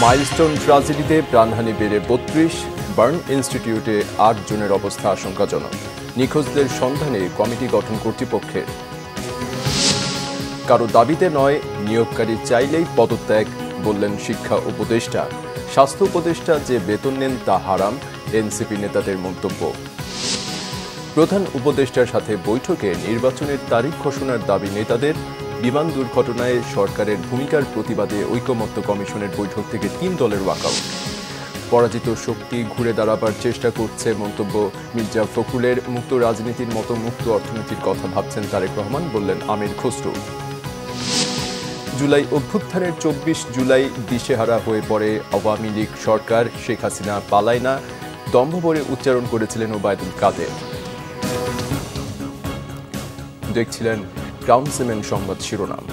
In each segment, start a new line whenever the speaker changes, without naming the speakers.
Milestone ট্রাজেডিতে প্রাণহানি বেড়ে ৩২, burn ইনস্টিটিউটে ৮ জনের অবস্থা আশঙ্কাজনক। নিখোঁজদের সন্ধানে কমিটি গঠন কর্তৃপক্ষের। কারো দাবিতে নয়, নিয়োগকারী চাইলেই পদত্যাগ, বললেন শিক্ষা উপদেষ্টা। স্বাস্থ্য উপদেষ্টা যে বেতন নেন তা হারাম, এনসিপি নেতাদের মন্তব্য। প্রধান উপদেষ্টার সাথে বৈঠকে নির্বাচনের তারিখ ঘোষণার দাবি নেতাদের। বিমান দুর্ঘটনায় সরকারের ভূমিকার প্রতিবাদে ঐকমত্য কমিশনের বৈঠক থেকে ৩ দলের ওয়াকআউট। পরাজিত শক্তি ঘুরে দাঁড়াবার চেষ্টা করছে, মন্তব্য মির্জা ফখরুলের। মুক্ত রাজনীতির মতো মুক্ত অর্থনীতির কথা ভাবছেন তারেক রহমান, বললেন আমির খসরু। জুলাই অভ্যুত্থানের ২৪ জুলাই দিশেহারা হয়ে পড়ে আওয়ামী লীগ সরকার। শেখ হাসিনা পালায় না, দম্ভভরে উচ্চারণ করেছিলেন ওবায়দুল কাদের। দেখছিলেন ক্রাউন সিমেন্ট সংবাদ শিরোনাম।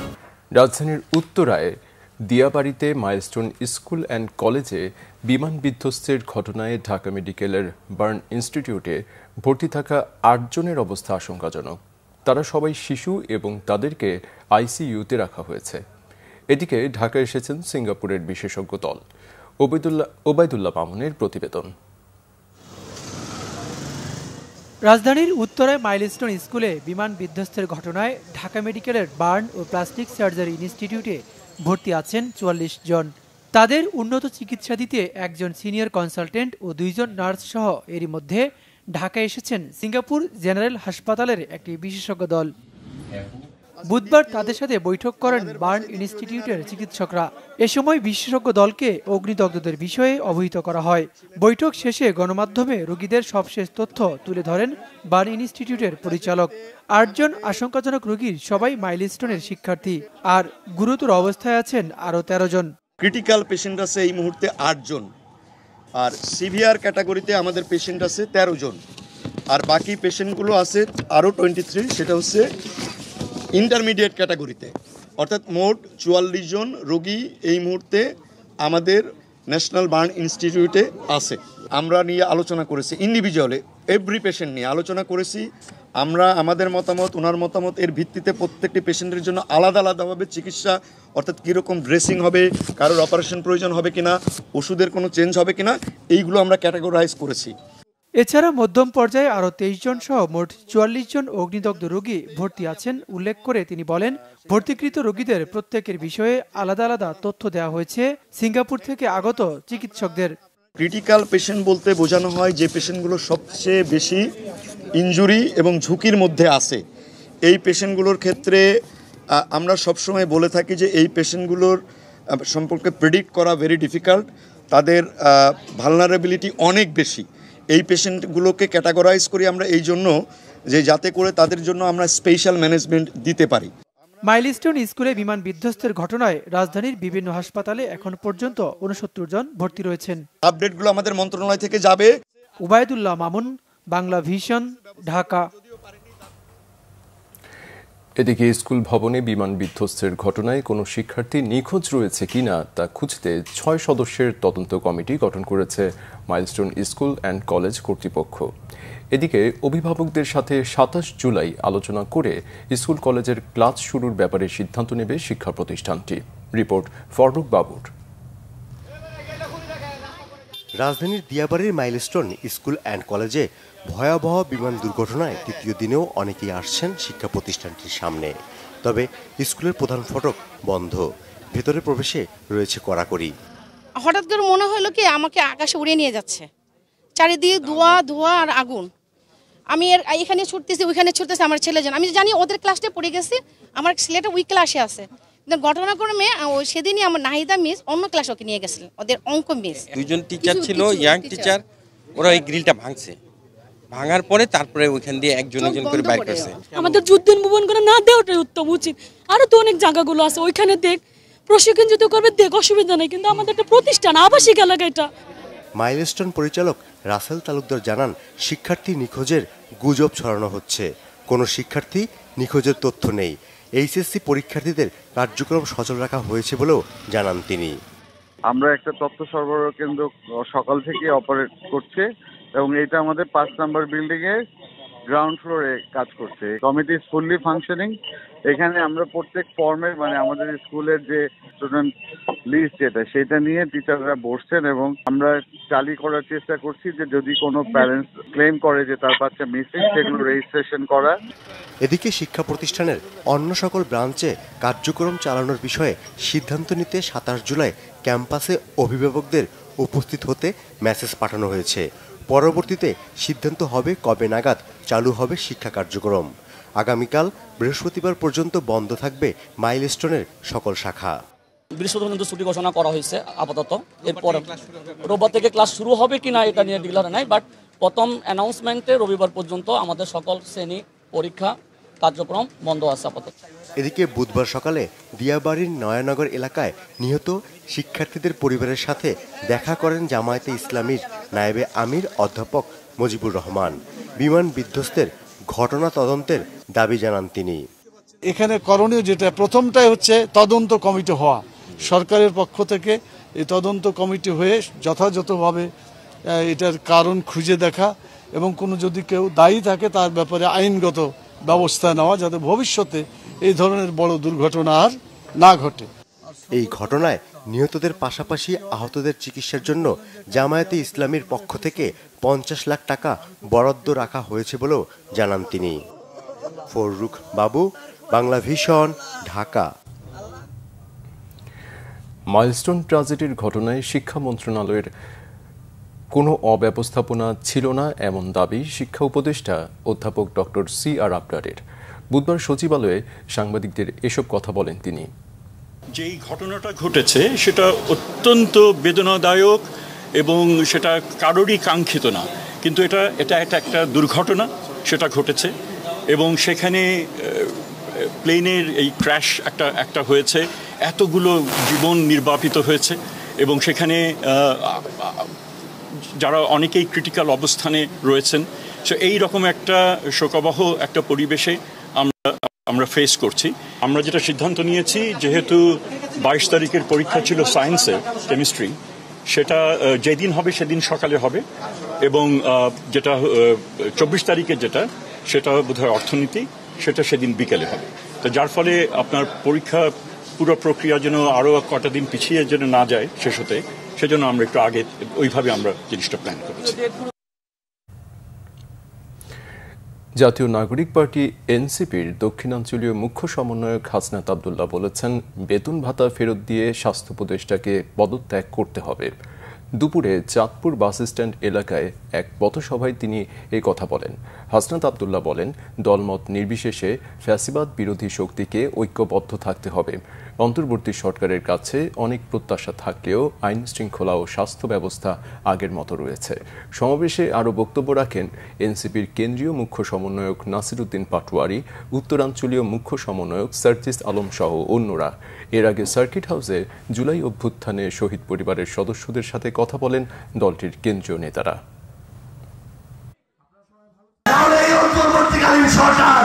রাজধানীর উত্তরায় দিয়াবাড়িতে মাইলস্টোন স্কুল অ্যান্ড কলেজে বিমান বিধ্বস্তের ঘটনায় ঢাকা মেডিকেলের বার্ন ইনস্টিটিউটে ভর্তি থাকা ৮ জনের অবস্থা আশঙ্কাজনক। তারা সবাই শিশু এবং তাদেরকে আইসিইউতে রাখা হয়েছে। এদিকে ঢাকায় এসেছেন সিঙ্গাপুরের বিশেষজ্ঞ দল। ওবায়দুল্লাহ মামুনের প্রতিবেদন।
রাজধানীর উত্তরায় মাইলস্টোন স্কুলে বিমান বিধ্বস্তের ঘটনায় ঢাকা মেডিকেলের বার্ন ও প্লাস্টিক সার্জারি ইনস্টিটিউটে ভর্তি আছেন ৪৪ জন। তাদের উন্নত চিকিৎসা দিতে একজন সিনিয়র কনসালটেন্ট ও ২ জন নার্স সহ এরই মধ্যে ঢাকায় এসেছেন সিঙ্গাপুর জেনারেল হাসপাতালের একটি বিশেষজ্ঞ দল। বুধবার তাদের সাথে বৈঠক করেন বার্ন ইনস্টিটিউটের চিকিৎসকরা। এ সময় বিশেষজ্ঞ দলকে অগ্নিদগ্ধদের বিষয়ে অবহিত করা হয়। বৈঠক শেষে গণমাধ্যমে রোগীদের সবশেষ তথ্য তুলে ধরেন বার্ন ইনস্টিটিউটের পরিচালক। ৮ জন আশঙ্কাজনক রোগীর সবাই মাইলস্টোনের শিক্ষার্থী, আর গুরুতর অবস্থায় আছেন আরও ১৩ জন।
ক্রিটিক্যাল পেশেন্ট আছে এই মুহূর্তে ৮ জন, আর সিভিয়ার ক্যাটাগরিতে আমাদের পেশেন্ট আছে ১৩ জন, আর বাকি পেশেন্টগুলো আছে আরও 23, সেটা হচ্ছে ইন্টারমিডিয়েট ক্যাটাগরিতে। অর্থাৎ মোট ৪৪ জন রোগী এই মুহূর্তে আমাদের ন্যাশনাল বার্ন ইনস্টিটিউটে আছে। আমরা নিয়ে আলোচনা করেছি, ইন্ডিভিজুয়ালি এভরি পেশেন্ট নিয়ে আলোচনা করেছি। আমরা আমাদের মতামত, ওনার মতামত, এর ভিত্তিতে প্রত্যেকটি পেশেন্টের জন্য আলাদা আলাদাভাবে চিকিৎসা, অর্থাৎ কীরকম ড্রেসিং হবে, কারোর অপারেশন প্রয়োজন হবে কিনা, ওষুধের কোনো চেঞ্জ হবে কিনা, এইগুলো আমরা ক্যাটাগরাইজ করেছি।
এছাড়া মধ্যম পর্যায়ে আরও ২৩ জন সহ মোট ৪৪ জন অগ্নিদগ্ধ রোগী ভর্তি আছেন উল্লেখ করে তিনি বলেন, ভর্তিকৃত রোগীদের প্রত্যেকের বিষয়ে আলাদা আলাদা তথ্য দেওয়া হয়েছে সিঙ্গাপুর থেকে আগত চিকিৎসকদের।
ক্রিটিক্যাল পেশেন্ট বলতে বোঝানো হয় যে পেশেন্টগুলো সবচেয়ে বেশি ইনজুরি এবং ঝুঁকির মধ্যে আছে। এই পেশেন্টগুলোর ক্ষেত্রে আমরা সবসময় বলে থাকি যে এই পেশেন্টগুলোর সম্পর্কে প্রেডিক্ট করা ভেরি ডিফিকাল্ট, তাদের ভালনারেবিলিটি অনেক বেশি। এই পেশেন্টগুলোকে ক্যাটাগরাইজ করি আমরা এই জন্য যে যাতে করে তাদের জন্য আমরা স্পেশাল ম্যানেজমেন্ট দিতে পারি।
মাইলস্টোন স্কুলে বিমান বিধ্বস্তের ঘটনায় রাজধানীর বিভিন্ন হাসপাতালে এখন পর্যন্ত ৬৯ জন ভর্তি রয়েছেন।
আপডেটগুলো আমাদের মন্ত্রণালয় থেকে যাবে।
ওবায়দুল্লাহ মামুন, বাংলা ভিশন, ঢাকা।
এদিকে স্কুল ভবনে বিমান বিধ্বস্তের ঘটনায় কোনো শিক্ষার্থী নিখোঁজ রয়েছে কিনা তা খুঁজতে ৬ সদস্যের তদন্ত কমিটি গঠন করেছে মাইলস্টোন স্কুল অ্যান্ড কলেজ কর্তৃপক্ষ। এদিকে অভিভাবকদের সাথে ২৭ জুলাই আলোচনা করে স্কুল কলেজের ক্লাস শুরুর ব্যাপারে সিদ্ধান্ত নেবে শিক্ষা প্রতিষ্ঠানটি। রিপোর্ট ফররুখ বাবুর।
রাজধানীর দিয়াবাড়ির মাইলস্টোন স্কুল অ্যান্ড কলেজে ভয়াবহ বিমান দুর্ঘটনায় তৃতীয় দিনেও অনেকেই আসছেন শিক্ষা প্রতিষ্ঠানটির সামনে। তবে স্কুলের প্রধান ফটক বন্ধ, ভেতরে প্রবেশে রয়েছে কড়াকড়ি।
হঠাৎ করে মনে হলো কি আমাকে আকাশে উড়িয়ে নিয়ে যাচ্ছে, চারিদিকে ধোঁয়া ধোঁয়া আর আগুন। আমি এখানে ছুটতেছি, ওইখানে ছুটতেছি, আমার ছেলেজন, আমি জানি ওদের ক্লাসটা পড়ে গেছি, আমার ছেলেটা ওই ক্লাসে আছে। ঘটনাক্রমে সেদিনই আমার নাহিদা মিস অন্য ক্লাস ওকে নিয়ে গেছিলেন, ওদের অঙ্ক মিস।
2 জন টিচার ছিল, ইয়াং টিচার, ওরা ওই গ্রিলটা ভাঙছে, ভাঙার পরে তারপরে ওইখান দিয়ে একজন একজন করে বাইর করছে।
আমাদের যুদ্ধ উন্মোচন করে না দেওয়াটাই উত্তম উচিত। আরো তো অনেক জায়গাগুলো আছে, ওইখানে দেখ, প্রশিক্ষণ যদি করবে দেখ, অসুবিধা নেই, কিন্তু আমাদের একটা প্রতিষ্ঠান, আবাসিক এলাকা এটা।
মাইলস্টোন পরিচালক রাসেল তালুকদার জানান, শিক্ষার্থী নিখোঁজের গুজব ছড়ানো হচ্ছে, কোনো শিক্ষার্থী নিখোঁজের তথ্য নেই। এইচএসসি পরীক্ষার্থীদের কার্যক্রম সচল রাখা হয়েছে বলেও জানান তিনি।
আমরা একটা তথ্য সরবরাহ কেন্দ্র সকাল থেকে অপারেট করছে এবং এটা আমাদের ৫ নম্বর বিল্ডিং এ গ্রাউন্ড ফ্লোরে কাজ করছে। Committee is fully functioning. এখানে আমরা প্রত্যেক ফর্মের মানে আমাদের স্কুলের যে স্টুডেন্ট লিস্ট সেটা নিয়ে টিচাররা বসছেন এবং আমরা টালি করার চেষ্টা করছি যে যদি কোনো প্যারেন্টস ক্লেম করে যে তার বাচ্চা মিসিং সেগুলো রেজিস্ট্রেশন করা।
এদিকে শিক্ষা প্রতিষ্ঠানের অন্য সকল ব্রাঞ্চে কার্যক্রম চালানোর বিষয়ে সিদ্ধান্ত নিতে 27 জুলাই ক্যাম্পাসে অভিভাবকদের উপস্থিত হতে মেসেজ পাঠানো হয়েছে। পরবর্তীতে সিদ্ধান্ত হবে কবে নাগাদ চালু হবে শিক্ষা কার্যক্রম। আগামীকাল বৃহস্পতিবার পর্যন্ত বন্ধ থাকবে মাইলস্টোনের সকল শাখা।
বৃহস্পতিবার পর্যন্ত ছুটি ঘোষণা করা হয়েছে আপাতত। এরপর রোববার থেকে ক্লাস শুরু হবে কিনা এটা নিয়ে ডিক্লার নাই, বাট প্রথম অ্যানাউন্সমেন্টে রবিবার পর্যন্ত আমাদের সকল শ্রেণী পরীক্ষা কার্যক্রম বন্ধ আছে আপাতত।
এদিকে বুধবার সকালে দিয়াবাড়ির নয়ানগর এলাকায় নিহত শিক্ষার্থীদের পরিবারের সাথে দেখা করেন জামায়াতে ইসলামীর নায়েবে আমির অধ্যাপক মুজিবুর রহমান। বিমান বিধ্বস্তের ঘটনা তদন্তের দাবি জানান তিনি।
এখানে করণীয় যেটা প্রথমটাই হচ্ছে তদন্ত কমিটি হওয়া, সরকারের পক্ষ থেকে এই তদন্ত কমিটি হয়ে যথাযথভাবে এটার কারণ খুঁজে দেখা এবং কোনো যদি কেউ দায়ী থাকে তার ব্যাপারে আইনগত ব্যবস্থা নেওয়া, যাতে ভবিষ্যতে এই ধরনের বড় দুর্ঘটনা আর না ঘটে।
এই ঘটনায় নিহতদের পাশাপাশি আহতদের চিকিৎসার জন্য জামায়াতে ইসলামীর পক্ষ থেকে 50 লাখ টাকা বরাদ্দ রাখা হয়েছে বলেও জানান তিনি। ফররুখ বাবু, বাংলা ভিশন, ঢাকা।
মাইলস্টোন ট্র্যাজেডির ঘটনায় শিক্ষা মন্ত্রণালয়ের কোনো অব্যবস্থাপনা ছিল না এমন দাবি শিক্ষা উপদেষ্টা অধ্যাপক ডক্টর CR আবরারের। বুধবার সচিবালয়ে সাংবাদিকদের এসব কথা বলেন তিনি।
যেই ঘটনাটা ঘটেছে সেটা অত্যন্ত বেদনাদায়ক এবং সেটা কারোরই কাঙ্ক্ষিত না, কিন্তু এটা একটা দুর্ঘটনা সেটা ঘটেছে এবং সেখানে প্লেনের এই ক্র্যাশ একটা হয়েছে, এতগুলো জীবন নির্বাপিত হয়েছে এবং সেখানে যারা অনেকেই ক্রিটিক্যাল অবস্থানে রয়েছেন। সো এই রকম একটা শোকাবহ একটা পরিবেশে আমরা ফেস করছি। আমরা যেটা সিদ্ধান্ত নিয়েছি, যেহেতু 22 তারিখের পরীক্ষা ছিল সায়েন্সের কেমিস্ট্রি, সেটা যেদিন হবে সেদিন সকালে হবে এবং যেটা 24 তারিখের সেটা বোধহয় অর্থনীতি, সেটা সেদিন বিকেলে হবে। তো যার ফলে আপনার পরীক্ষা পুরো প্রক্রিয়া যেন আরও কটা দিন পিছিয়ে যেন না যায় শেষ হতে, সেজন্য আমরা একটু আগে ওইভাবে আমরা জিনিসটা প্ল্যান করেছি।
জাতীয় নাগরিক পার্টি এনসিপির দক্ষিণাঞ্চলীয় মুখ্য সমন্বয়ক হাসনাত আব্দুল্লাহ বলেছেন, বেতন ভাতা ফেরত দিয়ে স্বাস্থ্য উপদেষ্টাকে পদত্যাগ করতে হবে। দুপুরে চাঁদপুর বাস স্ট্যান্ড এলাকায় এক পথসভায় তিনি এই কথা বলেন। হাসনাত আব্দুল্লাহ বলেন, দলমত নির্বিশেষে ফ্যাসিবাদ বিরোধী শক্তিকে ঐক্যবদ্ধ থাকতে হবে। অন্তর্বর্তী সরকারের কাছে অনেক প্রত্যাশা থাকলেও আইন শৃঙ্খলা ও স্বাস্থ্য ব্যবস্থা আগের মতো রয়েছে। সমাবেশে আরও বক্তব্য রাখেন এনসিপির কেন্দ্রীয় মুখ্য সমন্বয়ক নাসির উদ্দিন পাটোয়ারি, উত্তরাঞ্চলীয় মুখ্য সমন্বয়ক সার্জিস আলম সহ অন্যরা। এর আগে সার্কিট হাউসে জুলাই অভ্যুত্থানে শহীদ পরিবারের সদস্যদের সাথে কথা বলেন দলটির কেন্দ্রীয় নেতারা।
সরকার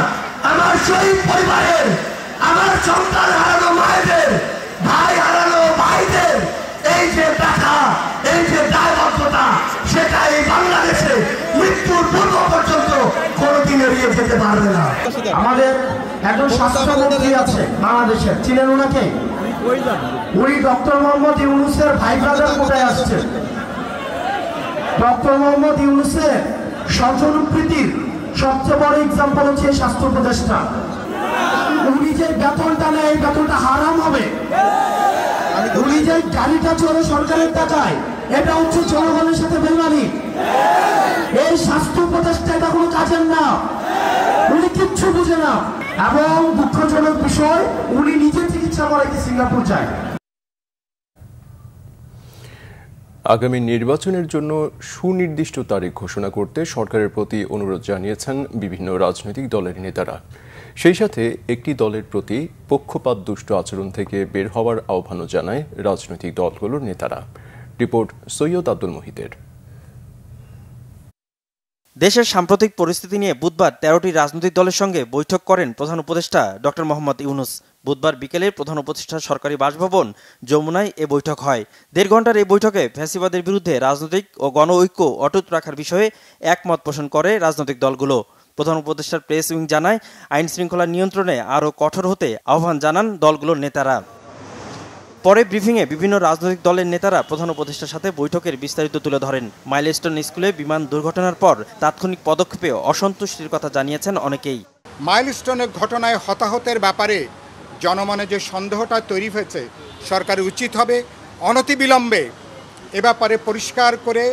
আমার শহীদ পরিবারের, আমার সন্তান হারানো মায়েদের, ভাই হারানো ভাইদের এই যে টাকা, এই যে দায়বদ্ধতা, সেটা এই বাংলাদেশে মৃত্যুর পূর্ব পর্যন্ত কোনোদিন এড়িয়ে যেতে পারবে না। আমাদের একজন স্বাস্থ্যমন্ত্রী আছে বাংলাদেশের, ছিলেন ওনাকে, উনি ডক্টর মোহাম্মদ ইউনূসের ভাই ব্রাদার কোটায় আসছেন। ডক্টর মোহাম্মদ ইউনূসের স্বজনপ্রীতির সবচেয়ে বড় এক্সাম্পল হচ্ছে স্বাস্থ্য উপদেষ্টা। উনি যে বেতনটা নেয়, এই বেতনটা হারাম হবে। উনি যে গাড়িটা চলে সরকারের টাকায়, এটা হচ্ছে জনগণের সাথে বেইমানি। এই স্বাস্থ্য উপদেষ্টা এটা কোনো কাজের না, উনি কিচ্ছু বুঝে না। এবং দুঃখজনক বিষয়, উনি নিজে চিকিৎসা করাইতে সিঙ্গাপুর যায়।
আগামী নির্বাচনের জন্য সুনির্দিষ্ট তারিখ ঘোষণা করতে সরকারের প্রতি অনুরোধ জানিয়েছেন বিভিন্ন রাজনৈতিক দলের নেতারা। সেই সাথে একটি দলের প্রতি পক্ষপাত দুষ্ট আচরণ থেকে বের হওয়ার আহ্বানও জানায় রাজনৈতিক দলগুলোর নেতারা। রিপোর্ট সৈয়দ আব্দুল মুহিতের।
দেশের সাম্প্রতিক পরিস্থিতি নিয়ে বুধবার 13টি রাজনৈতিক দলের সঙ্গে বৈঠক করেন প্রধান উপদেষ্টা ডক্টর মোহাম্মদ ইউনূস। বুধবার বিকেলে প্রধান উপদেষ্টার সরকারি বাসভবন যমুনায় এ বৈঠক হয়। 1.5 ঘণ্টার এই বৈঠকে ফ্যাসিবাদের বিরুদ্ধে রাজনৈতিক ও গণ ঐক্য অটুট রাখার বিষয়ে একমত পোষণ করে রাজনৈতিক দলগুলো। প্রধান উপদেষ্টার প্রেস উইং জানায়, আইন শৃঙ্খলা নিয়ন্ত্রণে আরও কঠোর হতে আহ্বান জানান দলগুলোর নেতারা। পরে ব্রিফিংয়ে বিভিন্ন রাজনৈতিক দলের নেতারা প্রধান উপদেষ্টার সাথে বৈঠকের বিস্তারিত তুলে ধরেন। মাইলস্টোন স্কুলে বিমান দুর্ঘটনার পর তাৎক্ষণিক পদক্ষেপে অসন্তুষ্টির কথা জানিয়েছেন অনেকেই।
মাইলস্টোনের ঘটনায় হতাহতের ব্যাপারে জনমনে যে সন্দেহটা তৈরি হয়েছে, সরকারের উচিত হবে অনতিবিলম্বে এ ব্যাপারে পরিষ্কার করে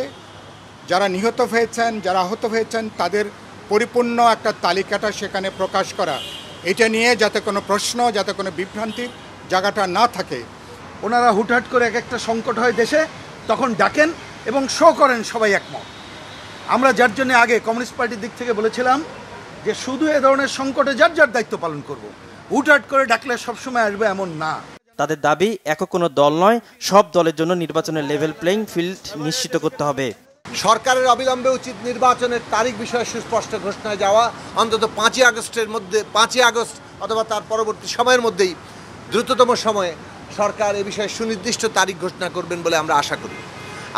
যারা নিহত হয়েছেন, যারা আহত হয়েছেন তাদের পরিপূর্ণ একটা তালিকাটা সেখানে প্রকাশ করা। এটা নিয়ে যাতে কোনো প্রশ্ন, যাতে কোনো বিভ্রান্তির জায়গাটা না থাকে।
ওনারা হুটহাট করে এক একটা সংকট হয় দেশে, তখন ডাকেন এবং শো করেন সবাই একমত। আমরা যার জন্য আগে কমিউনিস্ট পার্টির দিক থেকে বলেছিলাম যে শুধু এ ধরনের সংকটে যার যার দায়িত্ব পালন করব, হুটহাট করে ডাকলে সবসময় আসবে এমন না।
তাদের দাবি, একক কোনো দল নয়, সব দলের জন্য নির্বাচনের লেভেল প্লেইং ফিল্ড নিশ্চিত করতে হবে।
সরকারের অবিলম্বে উচিত নির্বাচনের তারিখ বিষয়ে সুস্পষ্ট ঘোষণা যাওয়া, অন্তত 5ই আগস্টের মধ্যে, 5ই আগস্ট অথবা তার পরবর্তী সময়ের মধ্যেই দ্রুততম সময়ে সরকার এ বিষয়ে সুনির্দিষ্ট তারিখ ঘোষণা করবেন বলে আমরা আশা করি।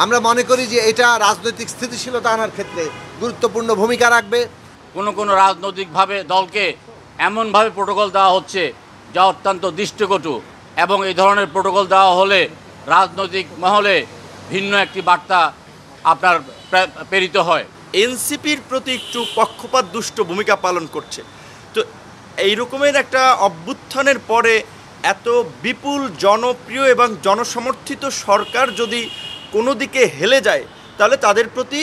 আমরা মনে করি যে এটা রাজনৈতিক স্থিতিশীলতা আনার ক্ষেত্রে গুরুত্বপূর্ণ ভূমিকা রাখবে।
কোনো রাজনৈতিকভাবে দলকে এমনভাবে প্রোটোকল দেওয়া হচ্ছে যা অত্যন্ত দৃষ্টিকটু, এবং এই ধরনের প্রোটোকল দেওয়া হলে রাজনৈতিক মহলে ভিন্ন একটি বার্তা আপনার প্রেরিত হয়।
এনসিপির প্রতি একটু পক্ষপাত দুষ্ট ভূমিকা পালন করছে। তো এই রকমের একটা অভ্যুত্থানের পরে এত বিপুল জনপ্রিয় এবং জনসমর্থিত সরকার যদি কোনো দিকে হেলে যায়, তাহলে তাদের প্রতি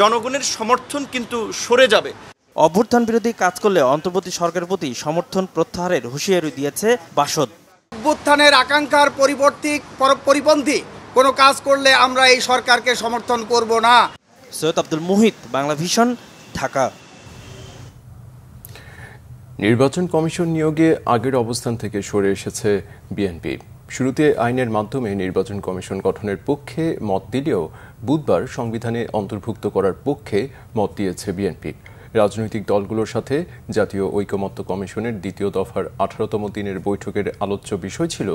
জনগণের সমর্থন কিন্তু সরে যাবে।
অভ্যুত্থান বিরোধী কাজ করলে অন্তর্বর্তী সরকারের প্রতি সমর্থন প্রত্যাহারের হুঁশিয়ারি দিয়েছে বাসদ।
অভ্যুত্থানের আকাঙ্ক্ষার পরিপন্থী কোনো কাজ করলে আমরা এই সরকারকে সমর্থন করব না।
সৈয়দ আব্দুল মুহিত, বাংলা ভিশন, ঢাকা।
নির্বাচন কমিশন নিয়োগে আগের অবস্থান থেকে সরে এসেছে বিএনপি। শুরুতে আইনের মাধ্যমে নির্বাচন কমিশন গঠনের পক্ষে মত দিলেও বুধবার সংবিধানে অন্তর্ভুক্ত করার পক্ষে মত দিয়েছে বিএনপি। রাজনৈতিক দলগুলোর সাথে জাতীয় ঐকমত্য কমিশনের দ্বিতীয় দফার 18তম দিনের বৈঠকের আলোচ্য বিষয় ছিল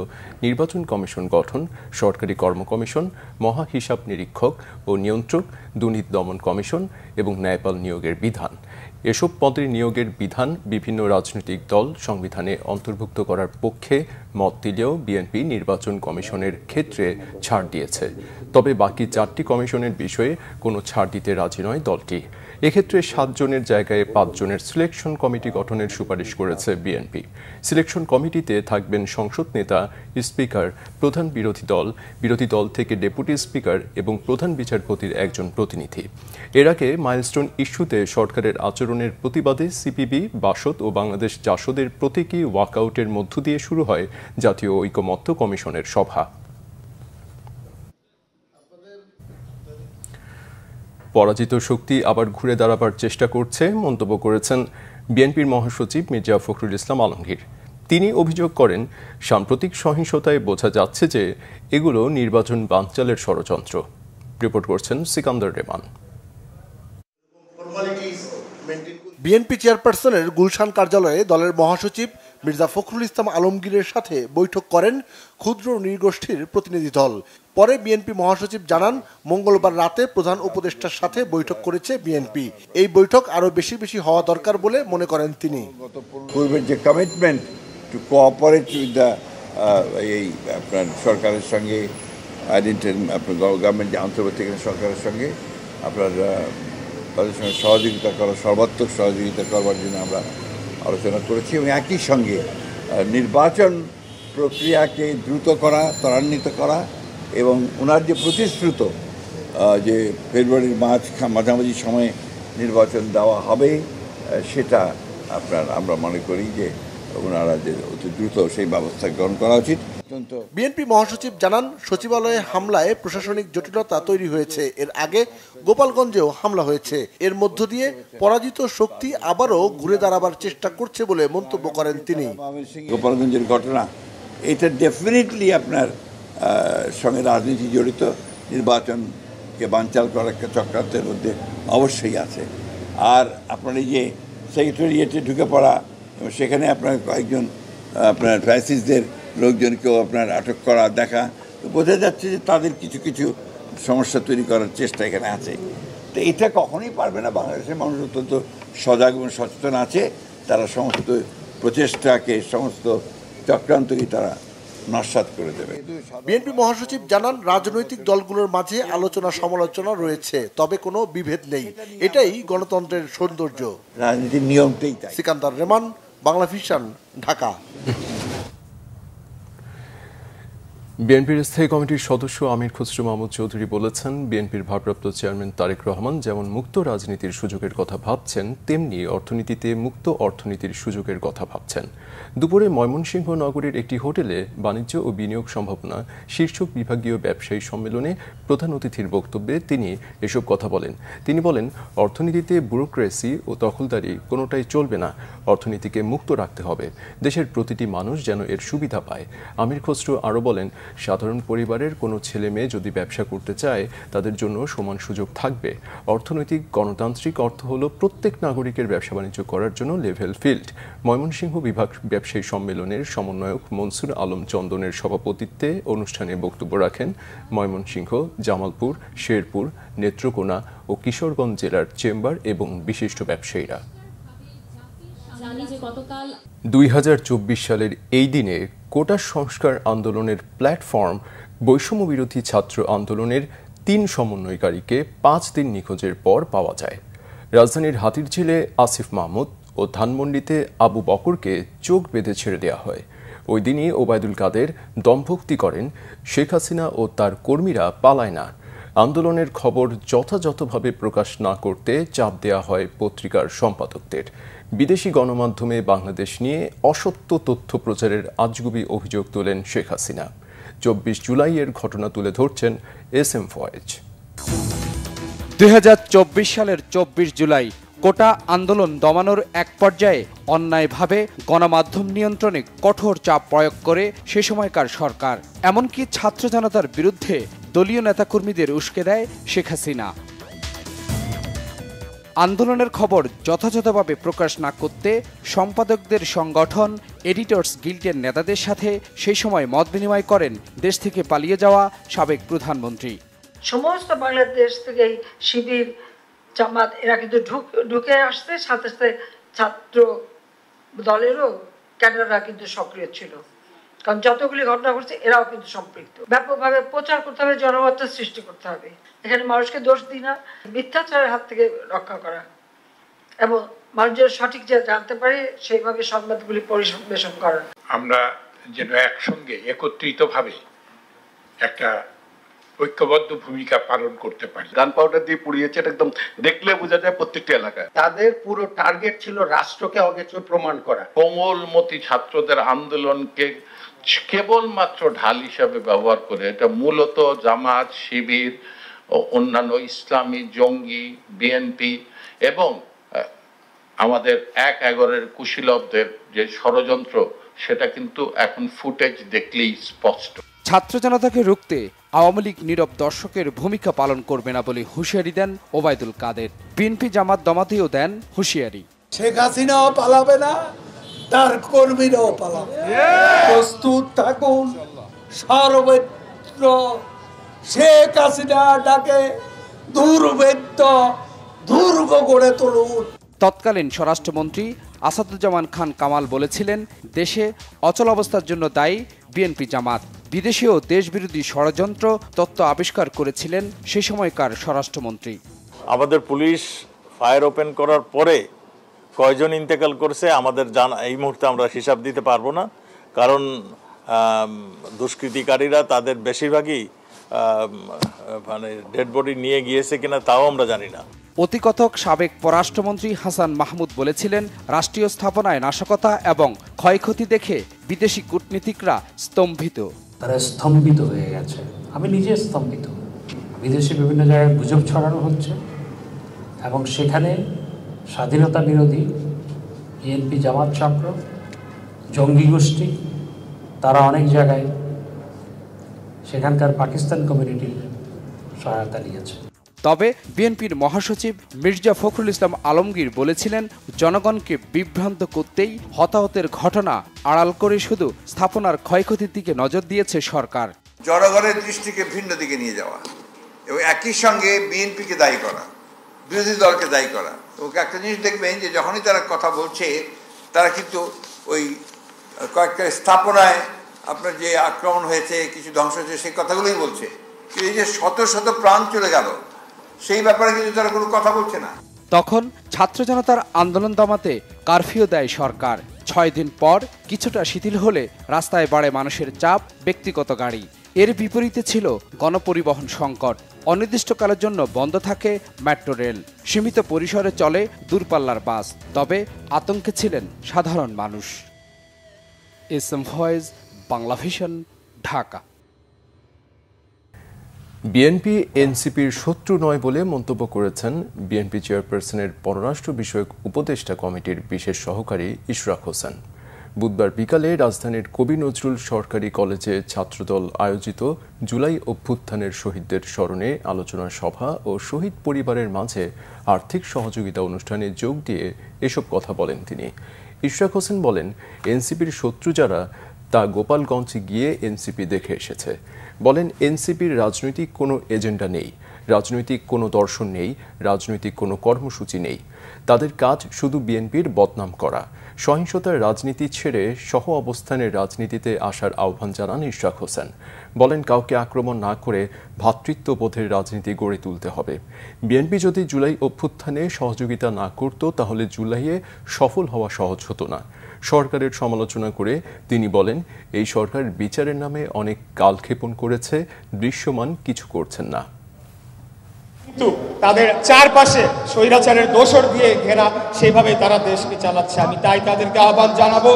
নির্বাচন কমিশন গঠন, সরকারি কর্ম কমিশন, মহা হিসাব নিরীক্ষক ও নিয়ন্ত্রক, দুর্নীতি দমন কমিশন এবং ন্যায়পাল নিয়োগের বিধান। এসব পদের নিয়োগের বিধান বিভিন্ন রাজনৈতিক দল সংবিধানে অন্তর্ভুক্ত করার পক্ষে মত দিলেও বিএনপি নির্বাচন কমিশনের ক্ষেত্রে ছাড় দিয়েছে। তবে বাকি 4টি কমিশনের বিষয়ে কোনো ছাড় দিতে রাজি নয় দলটি। এক্ষেত্রে 7 জনের জায়গায় 5 জনের সিলেকশন কমিটি গঠনের সুপারিশ করেছে বিএনপি। সিলেকশন কমিটিতে থাকবেন সংসদ নেতা, স্পিকার, প্রধান বিরোধী দল থেকে ডেপুটি স্পিকার এবং প্রধান বিচারপতির একজন প্রতিনিধি। এর আগে মাইলস্টোন ইস্যুতে সরকারের আচরণের প্রতিবাদে সিপিবি, বাসদ ও বাংলাদেশ জাসদের প্রতীকী ওয়াকআউটের মধ্য দিয়ে শুরু হয় জাতীয় ঐকমত্য কমিশনের সভা। পরাজিত শক্তি আবার ঘুরে দাঁড়াবার চেষ্টা করছে মন্তব্য করেছেন বিএনপির মহাসচিব মির্জা ফখরুল ইসলাম আলমগীর। তিনি অভিযোগ করেন, সাম্প্রতিক সহিংসতায় বোঝা যাচ্ছে যে এগুলো নির্বাচন বানচালের ষড়যন্ত্র। রিপোর্ট করছেন সিকান্দার রেমান।
বিএনপি চেয়ারপারসনের গুলশান কার্যালয়ে দলের মহাসচিব মির্জা ফখরুল ইসলাম আলমগীরের সাথে বৈঠক করেন ক্ষুদ্র নৃগোষ্ঠীর প্রতিনিধি দল। পরে বিএনপি মহাসচিব জানান, মঙ্গলবার রাতে প্রধান উপদেষ্টার সাথে বৈঠক করেছে বিএনপি। এই বৈঠক আরো বেশি হওয়া দরকার বলে মনে করেন তিনি।
পূর্বের যে commitment to cooperate with the এই আপনার সরকারের সঙ্গে, আপনার গভর্নমেন্ট যে আন্তর্জাতিক সরকারের সঙ্গে আপনার তাদের সঙ্গে সহযোগিতা করা, সর্বাত্মক সহযোগিতা করবার জন্য আমরা আলোচনা করেছি এবং একই সঙ্গে নির্বাচন প্রক্রিয়াকে দ্রুত করা, ত্বরান্বিত করা এবং ওনার যে প্রতিশ্রুত যে ফেব্রুয়ারির মাঝামাঝি সময়ে নির্বাচন দেওয়া হবে, সেটা আমরা মনে করি যে ওনারা যে অতি দ্রুত সেই ব্যবস্থা গ্রহণ করা উচিত।
বিএনপি মহাসচিব জানান, সচিবালয়ে হামলায় প্রশাসনিক জটিলতা তৈরি হয়েছে। এর আগে গোপালগঞ্জেও হামলা হয়েছে। এর মধ্য দিয়ে পরাজিত শক্তি আবারও ঘুরে দাঁড়াবার চেষ্টা করছে বলে মন্তব্য করেন তিনি।
গোপালগঞ্জের ঘটনা এটা ডেফিনেটলি আপনার সঙ্গে রাজনীতি জড়িত, নির্বাচনকে বানচাল করার একটা চক্রান্তের মধ্যে অবশ্যই আছে। আর আপনার এই যে সেক্রেটারিয়েটে ঢুকে পড়া এবং সেখানে আপনার কয়েকজন আপনার ফ্যাসিস্টদের লোকজনকেও আপনার আটক করা দেখা, বোঝা যাচ্ছে যে তাদের কিছু সমস্যা তৈরি করার চেষ্টা এখানে আছে। তো এটা কখনোই পারবে না। বাংলাদেশের মানুষ অত্যন্ত সজাগ এবং সচেতন আছে, তারা সমস্ত প্রচেষ্টাকে, সমস্ত চক্রান্তকে তারা নস্যাৎ করে দেবে।
বিএনপি মহাসচিব জানান, রাজনৈতিক দলগুলোর মাঝে আলোচনা সমালোচনা রয়েছে, তবে কোনো বিভেদ নেই। এটাই গণতন্ত্রের সৌন্দর্য।
রাজনীতির নিয়মটাই তাই।
সিকান্দার রেমান, বাংলা ভিশন, ঢাকা।
বিএনপির স্থায়ী কমিটির সদস্য আমির খসরু মাহমুদ চৌধুরী বলেছেন, বিএনপির ভারপ্রাপ্ত চেয়ারম্যান তারেক রহমান যেমন মুক্ত রাজনীতির সুযোগের কথা ভাবছেন, তেমনি অর্থনীতিতে মুক্ত অর্থনীতির সুযোগের কথা ভাবছেন। দুপুরে ময়মনসিংহ নগরীর একটি হোটেলে বাণিজ্য ও বিনিয়োগ সম্ভাবনা শীর্ষক বিভাগীয় ব্যবসায়ী সম্মেলনে প্রধান অতিথির বক্তব্যে তিনি এসব কথা বলেন। তিনি বলেন, অর্থনীতিতে ব্যুরোক্রেসি ও দখলদারি কোনোটাই চলবে না, অর্থনীতিকে মুক্ত রাখতে হবে, দেশের প্রতিটি মানুষ যেন এর সুবিধা পায়। আমির খসরু আরও বলেন, সাধারণ পরিবারের কোনো ছেলে মেয়ে যদি ব্যবসা করতে চায়, তাদের জন্য সমান সুযোগ থাকবে। অর্থনৈতিক গণতান্ত্রিক অর্থ হল প্রত্যেক নাগরিকের ব্যবসা বাণিজ্য করার জন্য লেভেল ফিল্ড। ময়মনসিংহ বিভাগ ব্যবসায়ী সম্মেলনের সমন্বয়ক মনসুর আলম চন্দনের সভাপতিত্বে অনুষ্ঠানে বক্তব্য রাখেন ময়মনসিংহ, জামালপুর, শেরপুর, নেত্রকোনা ও কিশোরগঞ্জ জেলার চেম্বার এবং বিশিষ্ট ব্যবসায়ীরা। 2024 সালের এই দিনে কোটা সংস্কার আন্দোলনের প্ল্যাটফর্ম বৈষম্য বিরোধী ছাত্র আন্দোলনের 3 সমন্বয়কারীকে 5 দিন নিখোঁজের পর পাওয়া যায়। রাজধানীর হাতিরঝিলে আসিফ মাহমুদ ও ধানমন্ডিতে আবু বকরকে চোখ বেঁধে ছেড়ে দেওয়া হয়। ওই দিনই ওবায়দুল কাদের দমভক্তি করেন, শেখ হাসিনা ও তার কর্মীরা পালায় না। আন্দোলনের খবর যথাযথভাবে প্রকাশ না করতে চাপ দেওয়া হয় পত্রিকার সম্পাদকদের। বিদেশি গণমাধ্যমে বাংলাদেশ নিয়ে অসত্য তথ্য প্রচারের আজগুবি অভিযোগ তোলেন শেখ হাসিনা। 24 জুলাইয়ের ঘটনা তুলে ধরছেন SM ফয়েজ।
2024 সালের 24 জুলাই কোটা আন্দোলন দমানোর এক পর্যায়ে অন্যায়ভাবে গণমাধ্যম নিয়ন্ত্রণে কঠোর চাপ প্রয়োগ করে সে সময়কার সরকার, এমনকি ছাত্র জনতার বিরুদ্ধে দলীয় নেতাকর্মীদের উস্কে দেয় শেখ হাসিনা। আন্দোলনের খবর যথাযথভাবে প্রকাশ না করতে সম্পাদকদের সংগঠন এডিটর্স গিল্ডের নেতাদের সাথে সেই সময় মত বিনিময় করেন দেশ থেকে পালিয়ে যাওয়া সাবেক প্রধানমন্ত্রী।
সমস্ত বাংলাদেশ থেকে শিবির, জামাত এরা কিন্তু ঢুকে আসছে, সাথে সাথে ছাত্র দলেরও ক্যাডাররা কিন্তু সক্রিয় ছিল, কারণ যতগুলি ঘটনা ঘটছে এরাও কিন্তু সম্পৃক্ত। ব্যাপকভাবে প্রচার করতে হবে, জনমতের সৃষ্টি করতে হবে। এখানে মানুষকে দোষ দিই না, মিথ্যাচারের হাত থেকে রক্ষা করা এবং মানুষ যেন সঠিক যে জানতে পারে সেইভাবে সংবাদগুলি পরিবেশন করা।
আমরা যেন একসঙ্গে একত্রিতভাবে একটা ঐক্যবদ্ধ ভূমিকা পালন করতে পারি।
গান পাউডার দিয়ে পুড়িয়েছে, একদম দেখলে বোঝা যায় প্রত্যেকটা এলাকায়।
তাদের পুরো টার্গেট ছিল রাষ্ট্রকে অগোচর প্রমাণ করা। কোমলমতি ছাত্রদের আন্দোলনকে কেবলমাত্র ঢাল হিসাবে ব্যবহার করে এটা মূলত জামাত, শিবির, অন্যান্য ইসলামী জঙ্গি, বিএনপি এবং আমাদের 1-11-এর কুশীলবদের যে ষড়যন্ত্র, সেটা কিন্তু এখন ফুটেজ দেখলেই স্পষ্ট।
ছাত্র জনতাকে রুখতে আওয়ামী লীগ নীরব দর্শকের ভূমিকা পালন করবে না বলে হুঁশিয়ারি দেন ওবায়দুল কাদের। বিএনপি জামাত দমাতেও দেন হুঁশিয়ারি।
শেখ হাসিনাও পালাবে না, তার কর্মীরাও পালাবে। প্রস্তুত থাকুন, সর্বত্র শেখ হাসিনা ডাকে দুর্বৃত্ত দুর্গ গড়ে তুলুন।
তৎকালীন স্বরাষ্ট্রমন্ত্রী আসাদুজ্জামান খান কামাল বলেছিলেন, দেশে অচল অবস্থার জন্য দায়ী বিএনপি জামাত। বিদেশে ও দেশবিরোধী ষড়যন্ত্র তত্ত্ব আবিষ্কার করেছিলেন সে সময়কার স্বরাষ্ট্রমন্ত্রী।
আমাদের পুলিশ ফায়ার ওপেন করার পরে কয়জন ইন্তেকাল করছে আমাদের জানা এই মুহূর্তে আমরা হিসাব দিতে পারবো না, কারণ দুষ্কৃতিকারীরা তাদের বেশিরভাগই মানে ডেড বডি নিয়ে গিয়েছে কিনা তাও আমরা জানি না।
অতিকথক সাবেক পররাষ্ট্রমন্ত্রী হাসান মাহমুদ বলেছিলেন, রাষ্ট্রীয় স্থাপনায় নাশকতা এবং ক্ষয়ক্ষতি দেখে বিদেশি কূটনীতিকরা স্তম্ভিত।
তারা স্তম্ভিত হয়ে গেছে, আমি নিজে স্তম্ভিত। বিদেশে বিভিন্ন জায়গায় গুজব ছড়ানো হচ্ছে এবং সেখানে স্বাধীনতা বিরোধী বিএনপি জামাত চক্র, জঙ্গি গোষ্ঠী, তারা অনেক জায়গায় সেখানকার পাকিস্তান কমিউনিটির সহায়তা নিয়েছে।
তবে বিএনপির মহাসচিব মির্জা ফখরুল ইসলাম আলমগীর বলেছিলেন, জনগণকে বিভ্রান্ত করতেই হতাহতের ঘটনা আড়াল করে শুধু স্থাপনার ক্ষয়ক্ষতির দিকে নজর দিয়েছে সরকার।
জনগণের দৃষ্টিকে ভিন্ন দিকে নিয়ে যাওয়া এবং একই সঙ্গে বিএনপিকে দায়ী করা
বিরোধী দলকে দায়ী করা। তো একটা জিনিস দেখবেন যে যখনই তারা কথা বলছে তারা কিন্তু ওই কয়েকটা স্থাপনায় আপনার যে আক্রমণ হয়েছে, কিছু ধ্বংস হয়েছে, সেই কথাগুলোই বলছে। এই যে শত শত প্রাণ চলে গেল, সেই ব্যাপারে কিন্তু তারা কোনো কথা বলছে না।
তখন ছাত্র জনতার আন্দোলন দমাতে কারফিউ দেয় সরকার। 6 দিন পর কিছুটা শিথিল হলে রাস্তায় বাড়ে মানুষের চাপ, ব্যক্তিগত গাড়ি। এর বিপরীতে ছিল গণপরিবহন সংকট। অনির্দিষ্টকালের জন্য বন্ধ থাকে মেট্রো রেল, সীমিত পরিসরে চলে দূরপাল্লার বাস। তবে আতঙ্কে ছিলেন সাধারণ মানুষ। SM voice, Bangla vision, Dhaka.
BNP এনসিপির শত্রু নয় বলে মন্তব্য করেছেন বিএনপি চেয়ারপারসনের পররাষ্ট্র বিষয়ক উপদেষ্টা কমিটির বিশেষ সহকারী ইশরাক হোসেন। বুধবার বিকালে রাজধানীর কবি নজরুল সরকারি কলেজে ছাত্রদল আয়োজিত জুলাই অভ্যুত্থানের শহীদদের স্মরণে আলোচনা সভা ও শহীদ পরিবারের মাঝে আর্থিক সহযোগিতা অনুষ্ঠানে যোগ দিয়ে এসব কথা বলেন তিনি। ইশরাক হোসেন বলেন, এনসিপির শত্রু যারা তা গোপালগঞ্জে গিয়ে এনসিপি দেখে এসেছে। বলেন, এনসিপির রাজনৈতিক কোনো এজেন্ডা নেই, রাজনৈতিক কোনো দর্শন নেই, রাজনৈতিক কোনো কর্মসূচি নেই। তাদের কাজ শুধু বিএনপির বদনাম করা। সহিংসতার রাজনীতি ছেড়ে সহ অবস্থানের রাজনীতিতে আসার আহ্বান জানান ইশরাক হোসেন। বলেন, কাউকে আক্রমণ না করে ভ্রাতৃত্ববোধের রাজনীতি গড়ে তুলতে হবে। বিএনপি যদি জুলাই অভ্যুত্থানে সহযোগিতা না করত তাহলে জুলাইয়ে সফল হওয়া সহজ হতো না। সরকারের সমালোচনা করে তিনি বলেন, এই সরকার বিচারের নামে অনেক কালক্ষেপণ করেছে, দৃশ্যমান কিছু করছেন না।
কিন্তু তাদের চারপাশে স্বৈরাচারের দোসর দিয়ে ঘেরা, সেভাবে তারা দেশকে চালাচ্ছে। আমি তাই তাদেরকে আহ্বান জানাবো,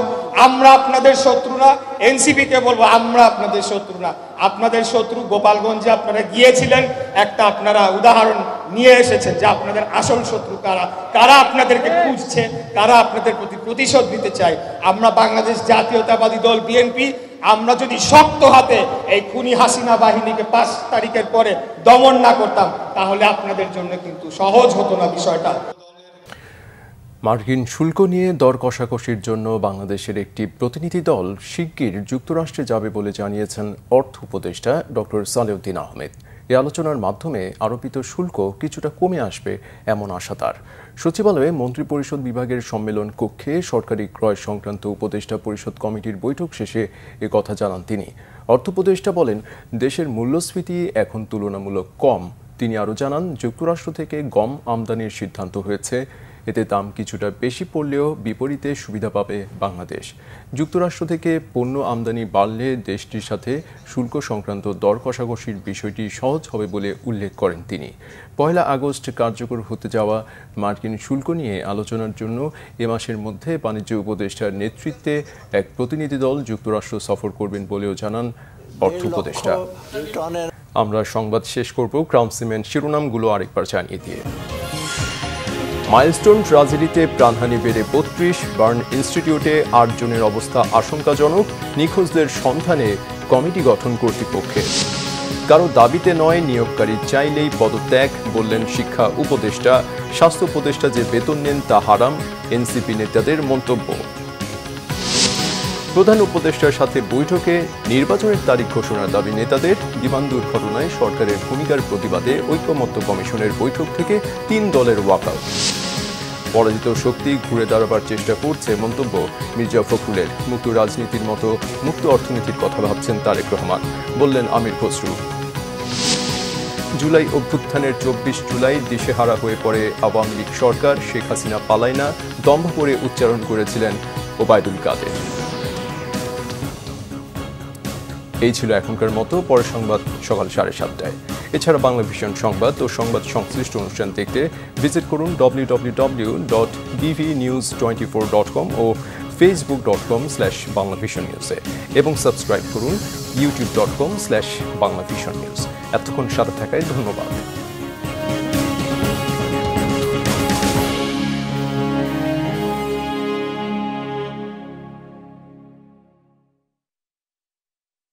আমরা আপনাদের শত্রু না। এনসিপিকে বলবো, আমরা আপনাদের শত্রু না। আপনাদের শত্রু গোপালগঞ্জে আপনারা গিয়েছিলেন, একটা আপনারা উদাহরণ নিয়ে এসেছেন যে আপনাদের আসল শত্রু কারা, কারা আপনাদেরকে খুঁজছে, কারা আপনাদের প্রতি প্রতিশোধ নিতে চায়। আমরা বাংলাদেশ জাতীয়তাবাদী দল বিএনপি, আমরা যদি শক্ত হাতে এই খুনি হাসিনা বাহিনীকে 5 তারিখের পরে দমন না করতাম তাহলে আপনাদের জন্য কিন্তু সহজ হতো না বিষয়টা।
মার্কিন শুল্ক নিয়ে দর কষাকষির জন্য বাংলাদেশের একটি প্রতিনিধি দল শিগগির যুক্তরাষ্ট্রে যাবে বলে জানিয়েছেন অর্থ উপদেষ্টা ডক্টর সালেউদ্দিন আহমেদ। এই আলোচনার মাধ্যমে আরোপিত শুল্ক কিছুটা কমে আসবে এমন আশা তার। সচিবালয়ে মন্ত্রিপরিষদ বিভাগের সম্মেলন কক্ষে সরকারি ক্রয় সংক্রান্ত উপদেষ্টা পরিষদ কমিটির বৈঠক শেষে কথা জানান তিনি। অর্থ উপদেষ্টা বলেন, দেশের মূল্যস্ফীতি এখন তুলনামূলক কম। তিনি আরও জানান, যুক্তরাষ্ট্র থেকে গম আমদানির সিদ্ধান্ত হয়েছে। এতে দাম কিছুটা বেশি পড়লেও বিপরীতে সুবিধা পাবে বাংলাদেশ। যুক্তরাষ্ট্র থেকে পণ্য আমদানি বাড়লে দেশটির সাথে শুল্ক সংক্রান্ত দর কষাকষির বিষয়টি সহজ হবে বলে উল্লেখ করেন তিনি। 1 আগস্ট কার্যকর হতে যাওয়া মার্কিন শুল্ক নিয়ে আলোচনার জন্য এ মাসের মধ্যে বাণিজ্য উপদেষ্টার নেতৃত্বে এক প্রতিনিধি দল যুক্তরাষ্ট্র সফর করবেন বলেও জানান অর্থ উপদেষ্টা। আমরা সংবাদ শেষ করব ক্রাউন সিমেন্ট শিরোনামগুলো আরেকবার জানিয়ে দিয়ে। মাইলস্টোন ট্র্যাজেডিতে প্রাণহানি বেড়ে 32, বার্ন ইনস্টিটিউটে 8 জনের অবস্থা আশঙ্কাজনক, নিখোঁজদের সন্ধানে কমিটি গঠন কর্তৃপক্ষের। কারো দাবিতে নয়, নিয়োগকারী চাইলেই পদত্যাগ, বললেন শিক্ষা উপদেষ্টা। স্বাস্থ্য উপদেষ্টা যে বেতন নেন তা হারাম, এনসিপি নেতাদের মন্তব্য। প্রধান উপদেষ্টার সাথে বৈঠকে নির্বাচনের তারিখ ঘোষণার দাবি নেতাদের। বিমান দুর্ঘটনায় সরকারের ভূমিকার প্রতিবাদে ঐকমত্য কমিশনের বৈঠক থেকে 3 দলের ওয়াকআউট। পরাজিত শক্তি ঘুরে দাঁড়াবার চেষ্টা করছে, মন্তব্য মির্জা ফখরুলের। মুক্ত রাজনীতির মতো মুক্ত অর্থনীতির কথা ভাবছেন তারেক রহমান, বললেন আমির খসরু। জুলাই অভ্যুত্থানের 24 জুলাই দিশেহারা হয়ে পড়ে আওয়ামী লীগ সরকার, শেখ হাসিনা পালায় না, দম্ভ করে উচ্চারণ করেছিলেন ওবায়দুল কাদের। এই ছিল এখনকার মতো। পরের সংবাদ সকাল 7:30টায়। এছাড়া বাংলা ভিশন সংবাদ ও সংবাদ সংশ্লিষ্ট অনুষ্ঠান দেখতে ভিজিট করুন www.bvnews24.com ও facebook.com/banglavisionnews এবং সাবস্ক্রাইব করুন youtube.com/banglavisionnews। এতক্ষণ সাথে থাকায় ধন্যবাদ।